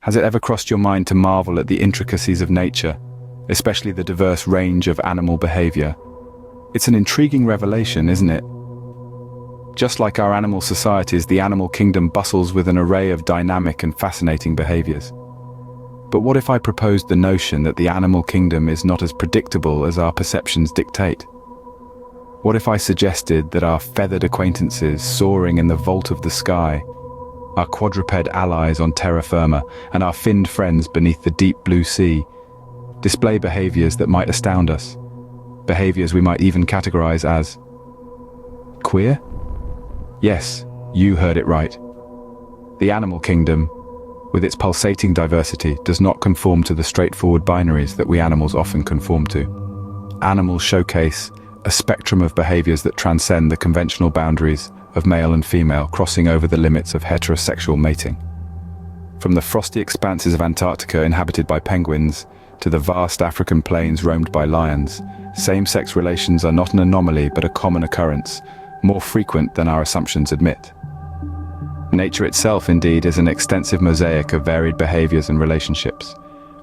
Has it ever crossed your mind to marvel at the intricacies of nature, especially the diverse range of animal behavior? It's an intriguing revelation, isn't it? Just like our animal societies, the animal kingdom bustles with an array of dynamic and fascinating behaviors. But what if I proposed the notion that the animal kingdom is not as predictable as our perceptions dictate? What if I suggested that our feathered acquaintances soaring in the vault of the sky, our quadruped allies on terra firma, and our finned friends beneath the deep blue sea display behaviors that might astound us, behaviors we might even categorize as queer? Yes, you heard it right. The animal kingdom, with its pulsating diversity, does not conform to the straightforward binaries that we animals often conform to. Animals showcase a spectrum of behaviors that transcend the conventional boundaries of male and female, crossing over the limits of heterosexual mating. From the frosty expanses of Antarctica inhabited by penguins to the vast African plains roamed by lions, same-sex relations are not an anomaly but a common occurrence, more frequent than our assumptions admit. Nature itself, indeed, is an extensive mosaic of varied behaviors and relationships,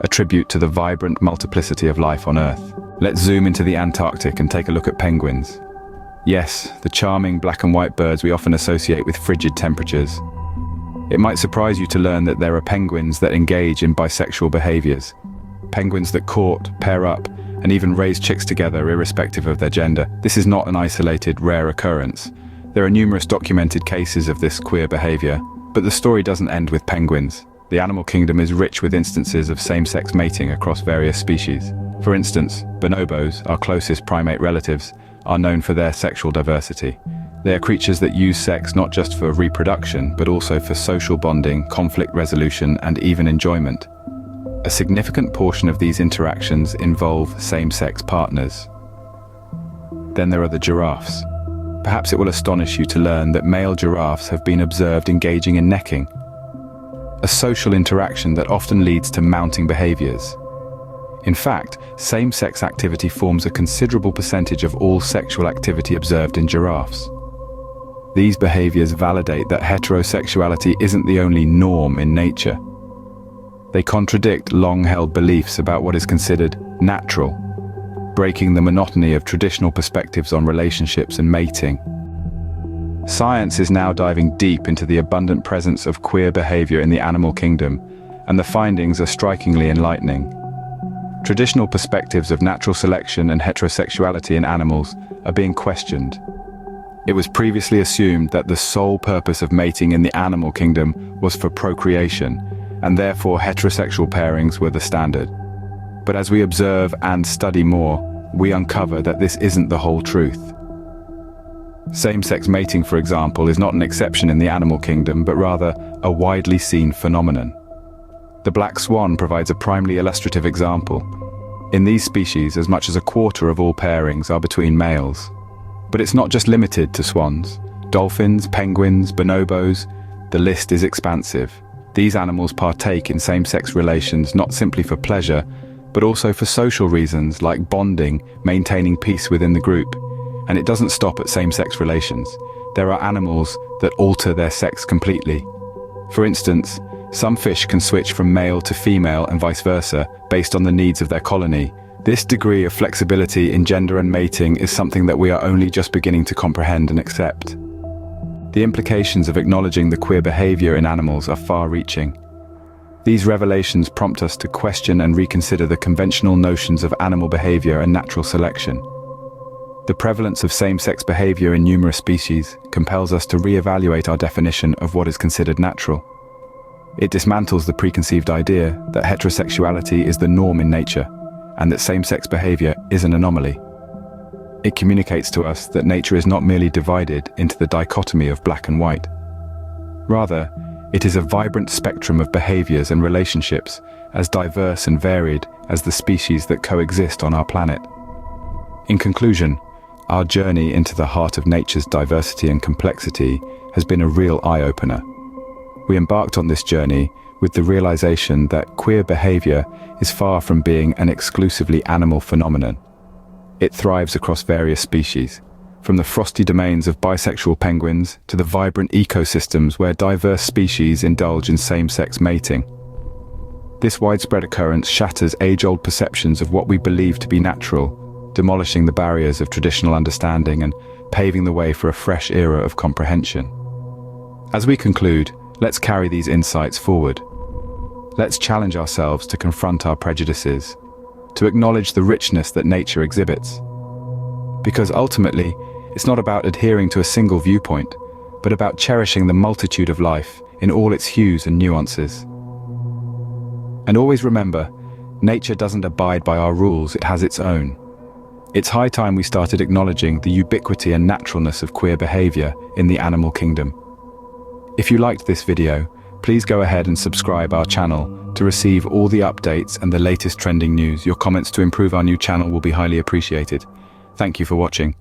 a tribute to the vibrant multiplicity of life on Earth. Let's zoom into the Antarctic and take a look at penguins. Yes, the charming black and white birds we often associate with frigid temperatures. It might surprise you to learn that there are penguins that engage in bisexual behaviors. Penguins that court, pair up, and even raise chicks together irrespective of their gender. This is not an isolated, rare occurrence. There are numerous documented cases of this queer behavior, but the story doesn't end with penguins. The animal kingdom is rich with instances of same-sex mating across various species. For instance, bonobos, our closest primate relatives, are known for their sexual diversity. They are creatures that use sex not just for reproduction, but also for social bonding, conflict resolution, and even enjoyment. A significant portion of these interactions involve same-sex partners. Then there are the giraffes. Perhaps it will astonish you to learn that male giraffes have been observed engaging in necking, a social interaction that often leads to mounting behaviors. In fact, same-sex activity forms a considerable percentage of all sexual activity observed in giraffes. These behaviors validate that heterosexuality isn't the only norm in nature. They contradict long-held beliefs about what is considered natural, breaking the monotony of traditional perspectives on relationships and mating. Science is now diving deep into the abundant presence of queer behavior in the animal kingdom, and the findings are strikingly enlightening. Traditional perspectives of natural selection and heterosexuality in animals are being questioned. It was previously assumed that the sole purpose of mating in the animal kingdom was for procreation, and therefore heterosexual pairings were the standard. But as we observe and study more, we uncover that this isn't the whole truth. Same-sex mating, for example, is not an exception in the animal kingdom, but rather a widely seen phenomenon. The black swan provides a primarily illustrative example. In these species, as much as a quarter of all pairings are between males. But it's not just limited to swans. Dolphins, penguins, bonobos, the list is expansive. These animals partake in same-sex relations not simply for pleasure, but also for social reasons like bonding, maintaining peace within the group. And it doesn't stop at same-sex relations. There are animals that alter their sex completely. For instance, some fish can switch from male to female and vice versa based on the needs of their colony. This degree of flexibility in gender and mating is something that we are only just beginning to comprehend and accept. The implications of acknowledging the queer behavior in animals are far-reaching. These revelations prompt us to question and reconsider the conventional notions of animal behavior and natural selection. The prevalence of same-sex behavior in numerous species compels us to re-evaluate our definition of what is considered natural. It dismantles the preconceived idea that heterosexuality is the norm in nature, and that same-sex behavior is an anomaly. It communicates to us that nature is not merely divided into the dichotomy of black and white. Rather, it is a vibrant spectrum of behaviors and relationships, as diverse and varied as the species that coexist on our planet. In conclusion, our journey into the heart of nature's diversity and complexity has been a real eye-opener. We embarked on this journey with the realization that queer behavior is far from being an exclusively animal phenomenon. It thrives across various species, from the frosty domains of bisexual penguins to the vibrant ecosystems where diverse species indulge in same-sex mating. This widespread occurrence shatters age-old perceptions of what we believe to be natural, demolishing the barriers of traditional understanding and paving the way for a fresh era of comprehension. As we conclude, let's carry these insights forward. Let's challenge ourselves to confront our prejudices, to acknowledge the richness that nature exhibits. Because ultimately, it's not about adhering to a single viewpoint, but about cherishing the multitude of life in all its hues and nuances. And always remember, nature doesn't abide by our rules, it has its own. It's high time we started acknowledging the ubiquity and naturalness of queer behavior in the animal kingdom. If you liked this video, please go ahead and subscribe our channel to receive all the updates and the latest trending news. Your comments to improve our new channel will be highly appreciated. Thank you for watching.